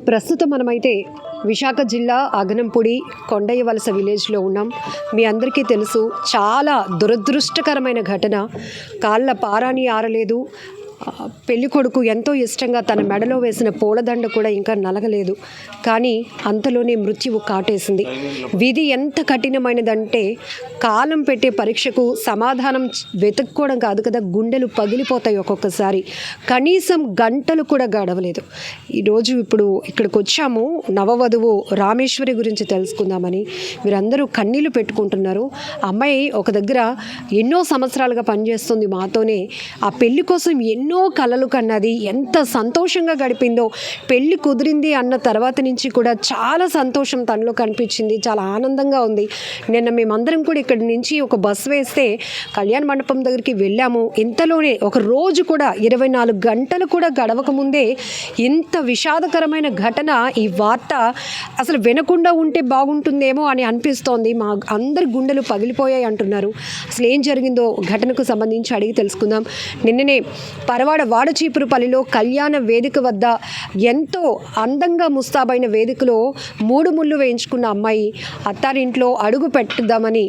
ప్రస్తుతం మనమైతే విశాఖ జిల్లా అగనంపూడి కొండయ్యవలస విలేజ్లో ఉన్నాం. మీ అందరికీ తెలుసు, చాలా దురదృష్టకరమైన ఘటన. కాళ్ళ పారాని ఆరలేదు. పెళ్లి కొడుకు ఎంతో ఇష్టంగా తన మెడలో వేసిన పూలదండ కూడా ఇంకా నలగలేదు. కానీ అంతలోనే మృత్యువు కాటేసింది. విధి ఎంత కఠినమైనదంటే కాలం పెట్టే పరీక్షకు సమాధానం వెతుక్కోవడం కాదు కదా, గుండెలు పగిలిపోతాయి ఒక్కొక్కసారి. కనీసం గంటలు కూడా గడవలేదు. ఈరోజు ఇక్కడికి వచ్చాము నవవధువు రామేశ్వరి గురించి తెలుసుకుందామని. మీరందరూ కన్నీళ్లు పెట్టుకుంటున్నారు. అమ్మాయి ఒక దగ్గర ఎన్నో సంవత్సరాలుగా పనిచేస్తుంది మాతోనే. ఆ పెళ్లి కోసం ఎన్నో కలలు కన్నది. ఎంత సంతోషంగా గడిపిందో. పెళ్లి కుదిరింది అన్న తర్వాత నుంచి కూడా చాలా సంతోషం తనలో కనిపించింది. చాలా ఆనందంగా ఉంది. నిన్న మేమందరం కూడా ఇక్కడి నుంచి ఒక బస్ వేస్తే కళ్యాణ మండపం దగ్గరికి వెళ్ళాము. ఇంతలోనే ఒక రోజు కూడా 24 గంటలు కూడా గడవకముందే ఇంత విషాదకరమైన ఘటన, ఈ వార్త అసలు వినకుండా ఉంటే బాగుంటుందేమో అని అనిపిస్తోంది. మా అందరి గుండెలు పగిలిపోయాయి అంటున్నారు. అసలు ఏం జరిగిందో ఘటనకు సంబంధించి అడిగి తెలుసుకుందాం. నిన్ననే పరవాడ వాడచీపురుపల్లిలో కళ్యాణ వేదిక వద్ద ఎంతో అందంగా ముస్తాబైన వేదికలో 3 ముళ్ళు వేయించుకున్న అమ్మాయి అత్తారింట్లో అడుగు పెట్టుదామని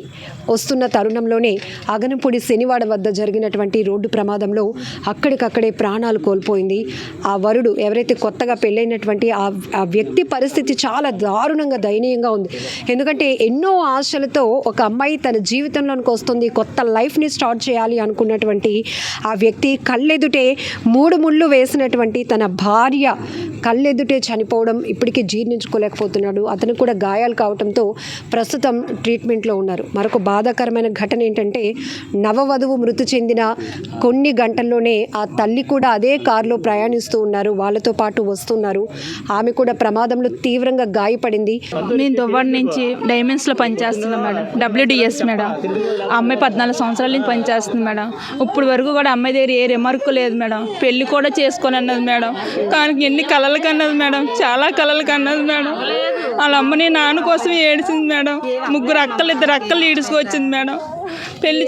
వస్తున్న తరుణంలోనే అగనంపూడి శనివాడ వద్ద జరిగినటువంటి రోడ్డు ప్రమాదంలో అక్కడికక్కడే ప్రాణాలు కోల్పోయింది. ఆ వరుడు ఎవరైతే కొత్తగా పెళ్ళైనటువంటి ఆ వ్యక్తి పరిస్థితి చాలా దారుణంగా దయనీయంగా ఉంది. ఎందుకంటే ఎన్నో ఆశలతో ఒక అమ్మాయి తన జీవితంలోనికి వస్తుంది, కొత్త లైఫ్ని స్టార్ట్ చేయాలి అనుకున్నటువంటి ఆ వ్యక్తి కళ్ళెదుటే 3 ముళ్ళు వేసినటువంటి తన భార్య కళ్ళెదుటే చనిపోవడం ఇప్పటికీ జీర్ణించుకోలేకపోతున్నాడు. అతనికి కూడా గాయాలు కావడంతో ప్రస్తుతం ట్రీట్మెంట్లో ఉన్నారు. మరొక బాధాకరమైన ఘటన ఏంటంటే నవవధువు మృతి చెందిన కొన్ని గంటల్లోనే ఆ తల్లి కూడా అదే కారులో ప్రయాణిస్తూ ఉన్నారు. వాళ్ళతో పాటు వస్తున్నారు. ఆమె కూడా ప్రమాదంలో తీవ్రంగా గాయపడింది. నేను దువ్వాడ నుంచి డైమండ్స్లో పనిచేస్తున్నాను మేడం, WDS మేడం. ఆ అమ్మాయి 14 సంవత్సరాల నుంచి పనిచేస్తుంది మేడం. ఇప్పుడు వరకు కూడా అమ్మాయి దగ్గర ఏ రిమార్క్ లేదు మేడం. పెళ్లి కూడా చేసుకొని అన్నది మేడం. కానీ ఎన్ని కలలు కన్నది మేడం, చాలా కలలు కన్నది మేడం. వాళ్ళ అమ్మని నాన్న కోసం ఏడిసింది మేడం. 2 అక్కలు ఈడ్చుకొచ్చింది మేడం. పెళ్లి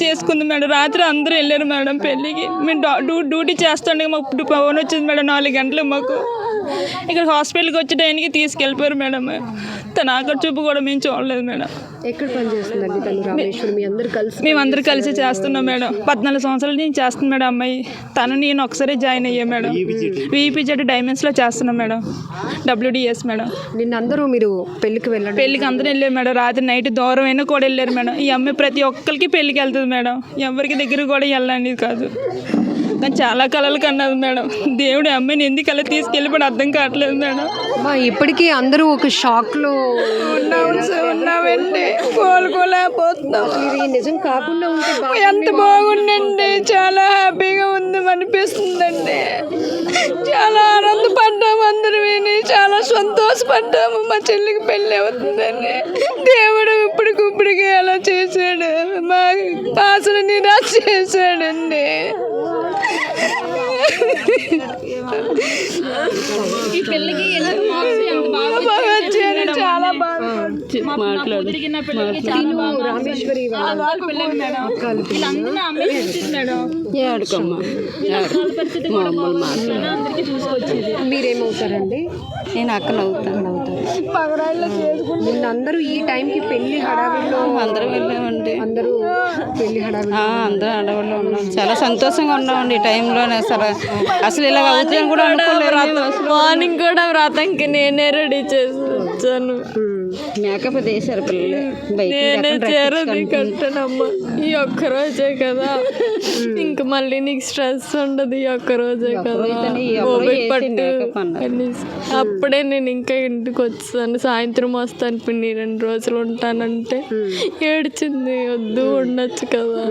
చేసుకుంది మేడం. రాత్రి అందరూ వెళ్ళారు మేడం పెళ్ళికి. మేము డ్యూటీ చేస్తుండే మాకు ఫోన్ వచ్చింది మేడం 4 గంటలు. మాకు ఇక్కడ హాస్పిటల్కి వచ్చే టైంకి తీసుకెళ్ళిపోయారు మేడం. తన ఆఖరి చూపు కూడా మేము చూడలేదు మేడం. ఎక్కడ పనిచేస్తుందండి తను రామేశ్వరి? మేమందరూ కలిసి చేస్తున్నాం మేడం. 14 సంవత్సరాల నుంచి చేస్తుంది మేడం అమ్మాయి. తను నేను ఒకసారి జాయిన్ అయ్యా మేడం. VPZ డైమండ్స్లో చేస్తున్నాం మేడం, WDS మేడం. నిన్నందరూ మీరు పెళ్ళికి అందరూ వెళ్ళారు మేడం. రాత్రి నైట్ దూరం అయినా కూడా వెళ్ళారు మేడం. ఈ అమ్మాయి ప్రతి ఒక్కరికి పెళ్ళికి వెళ్తుంది మేడం. ఎవరికి దగ్గర కూడా వెళ్ళండి కాదు. కానీ చాలా కలలు కన్నది మేడం. దేవుడు అమ్మాయిని ఎందుకు అలా తీసుకెళ్ళిపోయి అర్థం కావట్లేదు మేడం. ఇప్పటికీ అందరూ ఒక షాక్లో ఉన్నామండి, కోలుకోలేకపోతున్నాం. నిజం కాకుండా ఉంటే ఎంత బాగుండండి, చాలా హ్యాపీగా ఉంది అనిపిస్తుందండి. చాలా ఆనందపడ్డాము, అందరూ విని చాలా సంతోషపడ్డాము. మా చెల్లికి పెళ్ళి అవుతుందండి. దేవుడు ఇప్పటికి అలా చేశాడు, మా ఆశలు నిరాశ చేశాడండి. ఈ పెళ్ళికి చాలా బాగా మీరేమవుతారండి? నేను అక్కనవుతాను. అందరూ ఈ టైంకి పెళ్లి హడావిడిలో అందరూ వెళ్ళామండి. అందరూ పెళ్లి హడావిడి అందరూ హడావిడిలో ఉన్నాం. చాలా సంతోషంగా ఉన్నామండి ఈ టైంలోనే. అసలు ఇలా అవుతుందని కూడా అనుకోలేదు. మార్నింగ్ కూడా వ్రతంకి నేనే రెడీ చేసి వచ్చాను. మేకప్ వేసారు పిల్లలు. నేనే చేరది కట్టనమ్మా. ఈ ఒక్కరోజే కదా, ఇంక మళ్ళీ నీకు స్ట్రెస్ ఉండదు. ఈ ఒక్కరోజే కదా పట్టు. అప్పుడే నేను ఇంకా ఇంటికి వచ్చాను. సాయంత్రం వస్తాను పిన్ని, 2 రోజులు ఉంటానంటే ఏడ్చింది. వద్దు, ఉండొచ్చు కదా.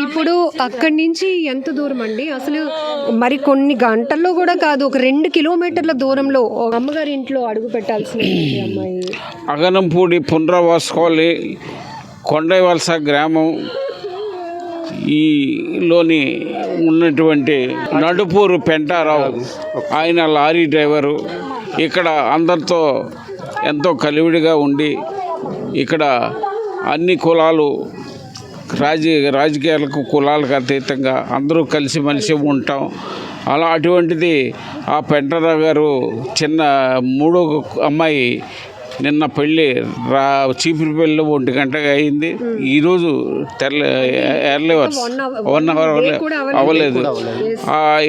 ఇప్పుడు అక్కడి నుంచి ఎంత దూరం అండి? అసలు మరి కొన్ని గంటల్లో కూడా కాదు, ఒక 2 కిలోమీటర్ల దూరంలో అమ్మగారి ఇంట్లో అడుగు పెట్టాల్సిన అమ్మాయి. అగనంపూడి పునరావాస కొండయ్యవలస గ్రామం ఈలోని ఉన్నటువంటి నడుపూరు పెంటారావు, ఆయన లారీ డ్రైవరు. ఇక్కడ అందరితో ఎంతో కలివిడిగా ఉండి ఇక్కడ అన్ని కులాలు రాజకీయాలకు కులాలకు అతీతంగా అందరూ కలిసిమెలిసి ఉంటాం. అలా అటువంటిది ఆ పెంటారావు గారు చిన్న మూడో అమ్మాయి నిన్న పెళ్ళి చీపురు పెళ్ళి 1 గంటగా అయింది. ఈరోజు ఎర్లీ అవర్స్ 1 అవర్ అవ్వలేదు.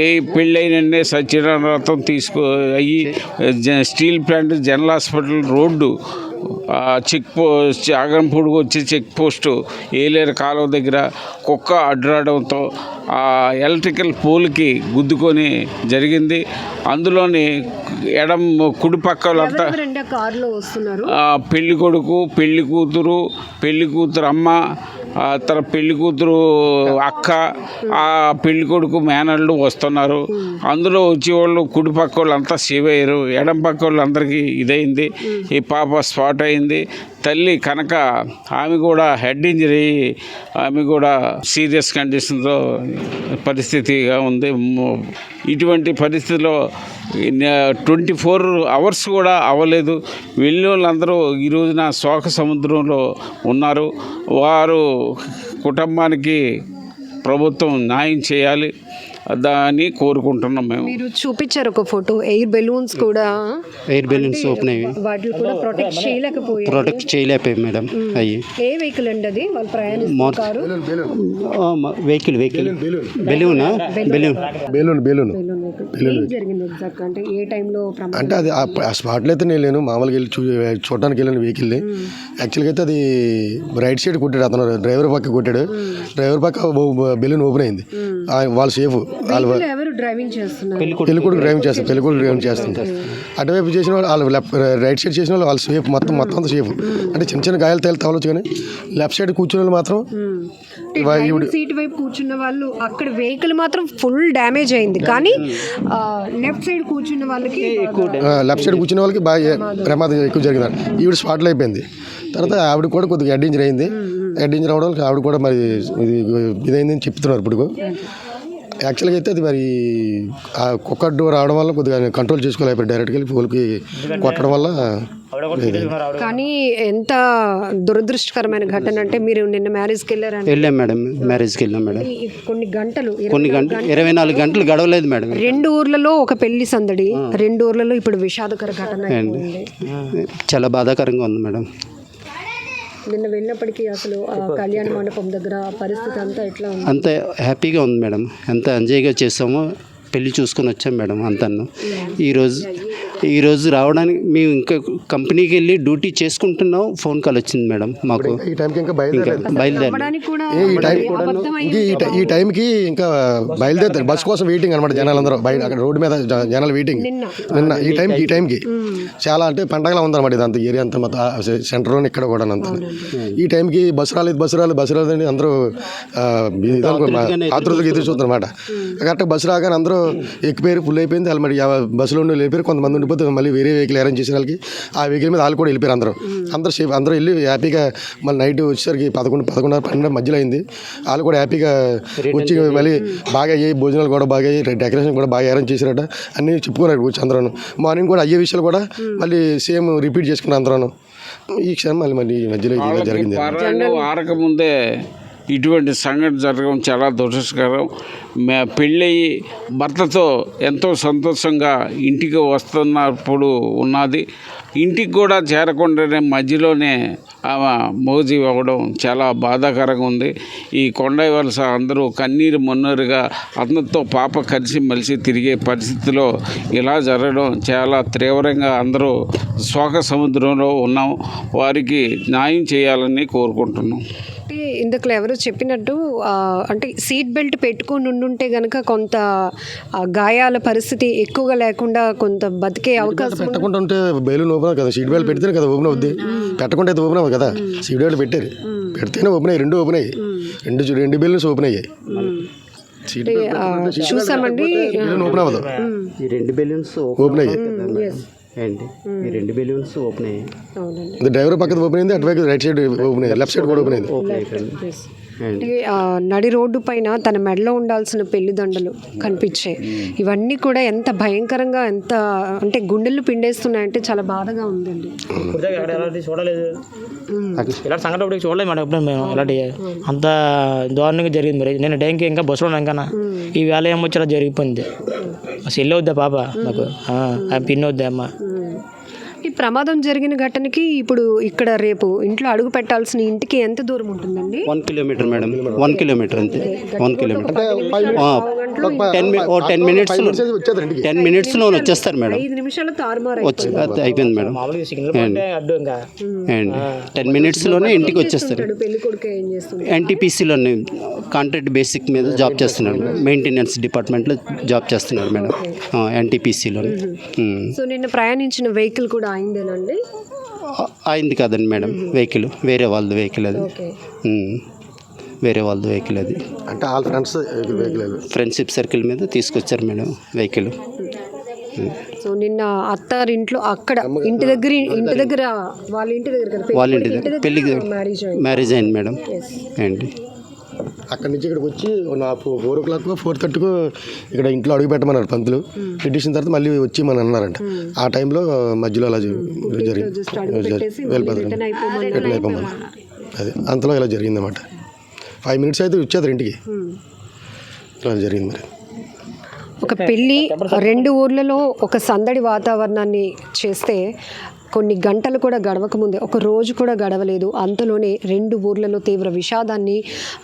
ఈ పెళ్ళి అయిన సత్యనారాయణ వ్రతం అయ్యి steel plant general hospital road check post ఆగంపూడికి వచ్చి చెక్ పోస్టు ఏలేరు కాలువ దగ్గర కుక్క అడ్డురావడంతో ఆ ఎలక్ట్రికల్ పోల్కి గుద్దుకొని జరిగింది. అందులోని కుడి పక్క వాళ్ళంతా పెళ్లి కొడుకు, పెళ్లి కూతురు అమ్మ, తన పెళ్లి కూతురు అక్క, ఆ పెళ్లి కొడుకు మేనళ్ళు వస్తున్నారు. అందులో వచ్చేవాళ్ళు కుడి పక్క వాళ్ళు అంతా సేవ్ అయ్యారు. ఎడం పక్క వాళ్ళు అందరికీ ఇదైంది. ఈ పాప స్పాట్ అయింది. తల్లి కనుక ఆమె కూడా హెడ్ ఇంజరీ, ఆమె కూడా సీరియస్ కండిషన్తో పరిస్థితిగా ఉంది. ఇటువంటి పరిస్థితిలో 24 అవర్స్ కూడా అవ్వలేదు. వెళ్ళిన వాళ్ళందరూ ఈ రోజున శోక సముద్రంలో ఉన్నారు. వారు కుటుంబానికి ప్రభుత్వం న్యాయం చేయాలి దాన్ని కోరుకుంటున్నాం. మీరు చూపించారు ఒక ఫోటో, ఎయిర్ బెలూన్స్ ఓపెన్ అయ్యి వాటిని కూడా ప్రొటెక్ట్ చేయలేకపోయాయి మేడం. అయ్యి ఏ వెహికల్ అండి అది? వాళ్ళు ప్రయాణిస్తారు వెహికల్ బెలూన్ జరిగింది ఎగ్జాక్ట్ అంటే ఏ టైంలో? అంటే అది ఆ స్పాట్లో అయితే నేను లేను, మామూలుగా వెళ్ళి చూడడానికి వెళ్ళాను వెహికల్ని. యాక్చువల్గా అయితే అది రైట్ సైడ్ కొట్టాడు అతను, డ్రైవర్ పక్క కొట్టాడు. డ్రైవర్ పక్క బెలూన్ ఓపెన్ అయింది. వాళ్ళు సేఫ్. ఎవరు డ్రైవింగ్ చేస్తున్నారు? పెళ్ళికొడుకు డ్రైవింగ్ చేస్తుంటారు. అటువైపు చేసిన వాళ్ళు రైట్ సైడ్ చేసిన వాళ్ళు సేఫ్, మొత్తం అంతా సేఫ్. అంటే చిన్న గాయాలు తగలవచ్చు, కానీ లెఫ్ట్ సైడ్ కూర్చున్న వాళ్ళు మాత్రం సీట్ వైపు కూర్చున్న వాళ్ళు అక్కడ వెహికల్ మాత్రం ఫుల్ డ్యామేజ్ అయింది, కానీ లెఫ్ట్ సైడ్ కూర్చున్న వాళ్ళకి బాగా ప్రమాదం ఎక్కువ జరిగింది. ఈవిడ స్పాట్లో అయిపోయింది. తర్వాత ఆవిడ కూడా కొద్దిగా హెడ్ ఇంజరీ అయింది. హెడ్ ఇంజరీ అవడం వల్ల ఆవిడ కూడా మరి ఇదైందని చెప్తున్నారు. ఇప్పుడు యాక్చువల్గా అయితే అది మరి ఆ కుక్క డోర్ రావడం వల్ల కొద్దిగా కంట్రోల్ చేసుకోలేకపోయారు. డైరెక్ట్గా వెళ్ళి పోల్కి కొట్టడం వల్ల. కానీ ఎంత దురదృష్టకరమైన ఘటన అంటే, మీరు నిన్న మ్యారేజ్కి వెళ్ళాం మేడం. మ్యారేజ్కి వెళ్ళాం మేడం. కొన్ని గంటలు 24 గంటలు గడవలేదు మేడం. 2 ఊర్లలో ఒక పెళ్లి సందడి, 2 ఊర్లలో ఇప్పుడు విషాదకర ఘటన. చాలా బాధాకరంగా ఉంది మేడం. నిన్న వెళ్ళినప్పటికీ అసలు కళ్యాణ మండపం దగ్గర పరిస్థితి అంతా ఎట్లా ఉంది? అంత హ్యాపీగా ఉంది మేడం. ఎంత ఎంజాయ్గా చేసామో పెళ్ళి చూసుకొని వచ్చాం మేడం అంతను. ఈరోజు రావడానికి మేము ఇంకా కంపెనీకి వెళ్ళి డ్యూటీ చేసుకుంటున్నాం. ఫోన్ కాల్ వచ్చింది మేడం మాకు. ఈ టైంకి ఇంకా బయలుదేరారు. ఈ టైంకి ఇంకా బయలుదేరుతారు. బస్ కోసం వెయిటింగ్ అనమాట జనాలందరూ. బయట అక్కడ రోడ్డు మీద జనాలు వెయిటింగ్. నిన్న ఈ టైంకి చాలా అంటే పండగలా ఉందన్నమాట. ఇదంతా ఏరియా అంతా మొత్తం సెంటర్లో ఇక్కడ కూడా అంతా. ఈ టైంకి బస్సు రాలేదు అని అందరూ ఆతృతగా ఎదురు చూస్తున్నారు అన్నమాట. కరెక్ట్గా బస్సు రాగానే అందరూ ఎక్కిపోయారు. ఫుల్ అయిపోయింది. వాళ్ళు మరి బస్సులో ఉండి వెళ్ళిపోయారు. కొంతమంది ఉండిపోతే మళ్ళీ వేరే వెహికల్ అరేంజ్ చేసిన వాళ్ళకి ఆ వెహికల్ మీద వాళ్ళు కూడా వెళ్ళిపోయారు. అందరూ వెళ్ళి హ్యాపీగా మళ్ళీ నైట్ వచ్చేసరికి 11-12 మధ్యలో అయింది. వాళ్ళు కూడా హ్యాపీగా వచ్చి మళ్ళీ బాగా అయ్యాయి, భోజనాలు కూడా బాగా అయ్యాయి, డెకరేషన్ కూడా బాగా అరేంజ్ చేశారట అన్నీ చెప్పుకున్నారు వచ్చి అందరూ. మార్నింగ్ కూడా అయ్యే విషయాలు కూడా మళ్ళీ సేమ్ రిపీట్ చేసుకున్నారు అందరూ. ఈ క్షణం మళ్ళీ మధ్యలో జరిగింది. ఆరకముందే ఇటువంటి సంఘటన జరగడం చాలా దురదృష్టకరం. పెళ్ళయి భర్తతో ఎంతో సంతోషంగా ఇంటికి వస్తున్నప్పుడు ఉన్నది. ఇంటికి కూడా చేరకుండానే మధ్యలోనే ఆమె మోజీ అవ్వడం చాలా బాధాకరంగా ఉంది. ఈ కొండయ్య వలస అందరూ కన్నీరు మొన్నరుగా అతనితో పాప కలిసి తిరిగే పరిస్థితిలో ఇలా జరగడం చాలా తీవ్రంగా అందరూ శోక సముద్రంలో ఉన్నాం. వారికి న్యాయం చేయాలని కోరుకుంటున్నాం. అంటే ఇందులో ఎవరో చెప్పినట్టు అంటే సీట్ బెల్ట్ పెట్టుకొని ఉండుంటే కనుక కొంత గాయాల పరిస్థితి ఎక్కువగా లేకుండా కొంత బతికే అవకాశం. పెట్టకుండా ఉంటే బెలూన్ ఓపెన్ కదా, సీట్ బెల్ట్ పెడితేనే కదా ఓపెన్ అవుద్ది. పెట్టకుండా అయితే ఓపెన్ అవ్వదు కదా. సీట్ బెల్ట్ పెట్టారు, పెడితేనే ఓపెన్ అయ్యి 2 ఓపెన్ అయ్యాయి. 2 బెలూన్స్ ఓపెన్ అయ్యాయి. చూసామండి, ఓపెన్ అవ్వదు, ఈ 2 బెలూన్స్ ఓపెన్ అయ్యాయి. అండి ఈ 2 బెలూన్స్ ఓపెన్ అయ్యాయి. అవునండి. ఇది డ్రైవర్ పక్కన ఓపెన్ అయింది, అటువైపు రైట్ సైడ్ ఓపెన్ అయింది, లెఫ్ట్ సైడ్ కూడా ఓపెన్ అయింది. ఓపెన్ అయిపోయింది అండి. అంటే నడి రోడ్డు పైన తన మెడలో ఉండాల్సిన పెళ్లి దండలు కనిపించాయి. ఇవన్నీ కూడా ఎంత భయంకరంగా, ఎంత అంటే గుండెలు పిండేస్తున్నాయంటే చాలా బాధగా ఉందండి. ఎలాంటి చూడలేదు, ఇలాంటి సంఘటన ఇప్పుడు చూడలేదు మేడం. ఎప్పుడు మేము ఇలాంటి అంత దారుణంగా జరిగింది. మరి నేను టైంకి ఇంకా బస్సులో ఉన్నాను కన్నా ఈ వేళ ఏమొచ్చి అలా జరిగిపోయింది. సెల్ అవుద్దా పాప నాకు, పిన్ అవుద్దా అమ్మ. ఈ ప్రమాదం జరిగిన ఘటనకి ఇప్పుడు ఇక్కడ రేపు ఇంట్లో అడుగు పెట్టాల్సిన ఇంటికి ఎంత దూరం ఉంటుందండి? 1 కిలోమీటర్ మేడం, 1 కిలోమీటర్ అంతే. 1 కిలోమీటర్ 10 మినిట్స్లో వచ్చేస్తారు మేడం. 5 నిమిషాలు తారుమారు వచ్చి అయిపోయింది మేడం. మామూలుగా సిగ్నల్ పడితే అడ్డు ఇంకా అండ్ 10 మినిట్స్లోనే ఇంటికి వచ్చేస్తారు. పెళ్లి కొడుకు ఏం చేస్తుంది? ఎన్టీపీసీలోనే కాంట్రాక్ట్ బేసిక్ మీద జాబ్ చేస్తున్నారు, మెయింటెనెన్స్ డిపార్ట్మెంట్లో జాబ్ చేస్తున్నారు మేడం, ఎన్టీపీసీలోనే. సో నిన్న ప్రయాణించిన వెహికల్ కూడా అయిందేనండి? అయింది కాదండి మేడం, వెహికల్ వేరే వాళ్ళది వెహికల్ అది. వేరే వాళ్ళది వెహికల్ అది. అంటే all friends vehicle friendship circle మీద తీసుకొచ్చారు మేడం వెహికల్. సో నిన్న అత్తారింట్లో అక్కడ ఇంటి దగ్గర వాళ్ళ ఇంటి దగ్గర పెళ్ళికి మ్యారేజ్ అయింది మేడం అండి. అక్కడి నుంచి ఇక్కడికి వచ్చి 4 o'clock 4:30 ఇక్కడ ఇంట్లో అడుగు పెట్టమన్నారు పంతులు. పెట్టేసిన తర్వాత మళ్ళీ వచ్చి మన అన్నారంట. ఆ టైంలో మధ్యలో అలా జరిగింది, వెళ్ళిపోతారు, రిటర్న్ అయిపోమన్నారు. అది అంతలో ఇలా జరిగిందన్నమాట. 5 minutes అయితే వచ్చేది ఇంటికి. ఇలా జరిగింది. మరి ఒక పెళ్ళి 2 ఊర్లలో ఒక సందడి వాతావరణాన్ని చేస్తే కొన్ని గంటలు కూడా గడవకముందే, ఒక రోజు కూడా గడవలేదు, అంతలోనే 2 ఊర్లలో తీవ్ర విషాదాన్ని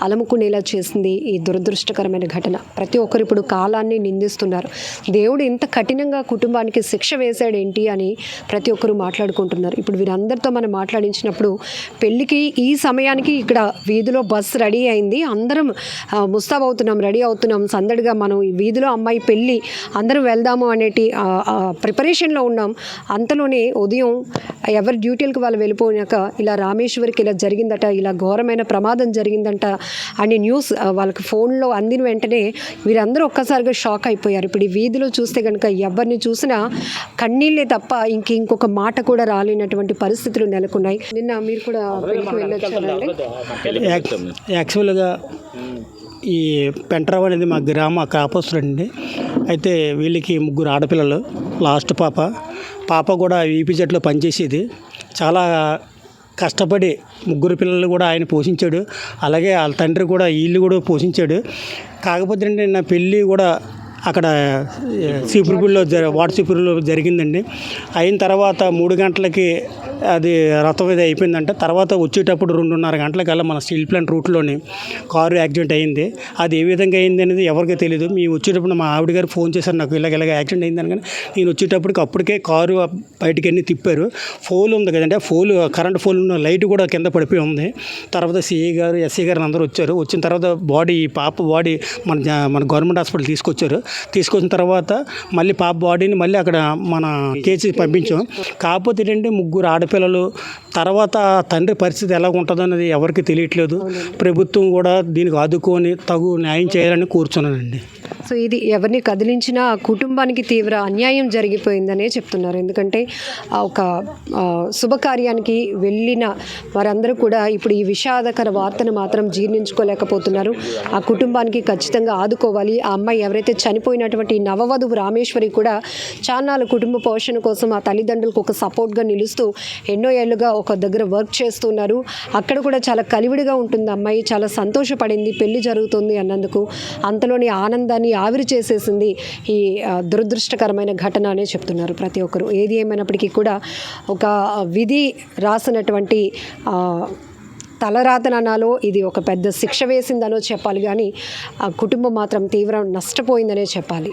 అలముకునేలా చేసింది ఈ దురదృష్టకరమైన ఘటన. ప్రతి ఒక్కరు ఇప్పుడు కాలాన్ని నిందిస్తున్నారు. దేవుడు ఇంత కఠినంగా కుటుంబానికి శిక్ష వేశాడేంటి అని ప్రతి ఒక్కరు మాట్లాడుకుంటున్నారు. ఇప్పుడు వీరందరితో మనం మాట్లాడించినప్పుడు పెళ్ళికి ఈ సమయానికి ఇక్కడ వీధిలో బస్సు రెడీ అయింది, అందరం ముస్తాబ్ అవుతున్నాం, రెడీ అవుతున్నాం, సందడిగా మనం ఈ వీధిలో అమ్మాయి పెళ్ళి అందరం వెళ్దాము అనేటి ప్రిపరేషన్లో ఉన్నాం. అంతలోనే ఉదయం ఎవరి డ్యూటీలకు వాళ్ళు వెళ్ళిపోయాక ఇలా రామేశ్వరికి ఇలా జరిగిందట, ఇలా ఘోరమైన ప్రమాదం జరిగిందంట అని న్యూస్ వాళ్ళకి ఫోన్లో అందిన వెంటనే వీరందరూ ఒక్కసారిగా షాక్ అయిపోయారు. ఇప్పుడు ఈ వీధిలో చూస్తే కనుక ఎవరిని చూసినా కన్నీళ్ళే తప్ప ఇంకొక మాట కూడా రాలేనటువంటి పరిస్థితులు నెలకొన్నాయి. నిన్న మీరు కూడా పెళ్ళికి వెళ్ళొచ్చారండి? యాక్చువల్గా ఈ పెంటరావు అనేది మా గ్రామ కాపస్తులండి. అయితే వీళ్ళకి 3 ఆడపిల్లలు, లాస్ట్ పాప కూడా ఈపీజెడ్లో పనిచేసేది. చాలా కష్టపడి 3 పిల్లలు కూడా ఆయన పోషించాడు. అలాగే వాళ్ళ తండ్రి కూడా వీళ్ళు కూడా పోషించాడు. కాకపోతే అంటే నా పెళ్ళి కూడా అక్కడ సీపురుపూడిలో వాటర్సీపురులో జరిగిందండి. అయిన తర్వాత 3 గంటలకి అది రథం ఇది అయిపోయిందంటే తర్వాత వచ్చేటప్పుడు 2:30 గంటలకల్లా మన స్టీల్ ప్లాంట్ రూట్లోని కారు యాక్సిడెంట్ అయింది. అది ఏ విధంగా అయింది అనేది ఎవరికీ తెలియదు. మేము వచ్చేటప్పుడు మా ఆవిడ గారు ఫోన్ చేశారు, నాకు ఇలాగ యాక్సిడెంట్ అయిందని. కానీ నేను వచ్చేటప్పటికి అప్పటికే కారు బయటికి అన్నీ తిప్పారు. ఫోల్ ఉంది కదండి, ఆ కరెంట్ ఫోల్ ఉన్న లైట్ కూడా కింద పడిపోయి ఉంది. తర్వాత సిఐ గారు, ఎస్ఐ గారు అందరూ వచ్చారు. వచ్చిన తర్వాత పాప బాడీ మన గవర్నమెంట్ హాస్పిటల్ తీసుకొచ్చిన తర్వాత మళ్ళీ పాప బాడీని మళ్ళీ అక్కడ మన కేసీ పంపించాం. కాకపోతే ఏంటంటే 3 ఆడపిల్లలు, తర్వాత తండ్రి పరిస్థితి ఎలా ఉంటుందో అనేది ఎవరికి తెలియట్లేదు. ప్రభుత్వం కూడా దీనికి ఆదుకొని తగు న్యాయం చేయాలని కూర్చున్నానండి. సో ఇది ఎవరిని కదిలించినా ఆ కుటుంబానికి తీవ్ర అన్యాయం జరిగిపోయిందనే చెప్తున్నారు. ఎందుకంటే ఒక శుభకార్యానికి వెళ్ళిన వారందరూ కూడా ఇప్పుడు ఈ విషాదకర వార్తను మాత్రం జీర్ణించుకోలేకపోతున్నారు. ఆ కుటుంబానికి ఖచ్చితంగా ఆదుకోవాలి. ఆ అమ్మాయి ఎవరైతే చనిపోయినటువంటి నవవధువు రామేశ్వరి కూడా చాన్నాళ్ళు కుటుంబ పోషణ కోసం ఆ తల్లిదండ్రులకు ఒక సపోర్ట్గా నిలుస్తూ ఎన్నో ఏళ్ళుగా ఒక దగ్గర వర్క్ చేస్తున్నారు. అక్కడ కూడా చాలా కలివిడిగా ఉంటుంది అమ్మాయి. చాలా సంతోషపడింది పెళ్లి జరుగుతుంది అన్నందుకు. అంతలోని ఆనందాన్ని ఆవిరి చేసేసింది ఈ దురదృష్టకరమైన ఘటన అనే చెప్తున్నారు ప్రతి ఒక్కరు. ఏది ఏమైనప్పటికీ కూడా ఒక విధి రాసినటువంటి తలరాతనాలో ఇది ఒక పెద్ద శిక్ష వేసిందనో చెప్పాలి, కానీ ఆ కుటుంబం మాత్రం తీవ్ర నష్టపోయిందనే చెప్పాలి.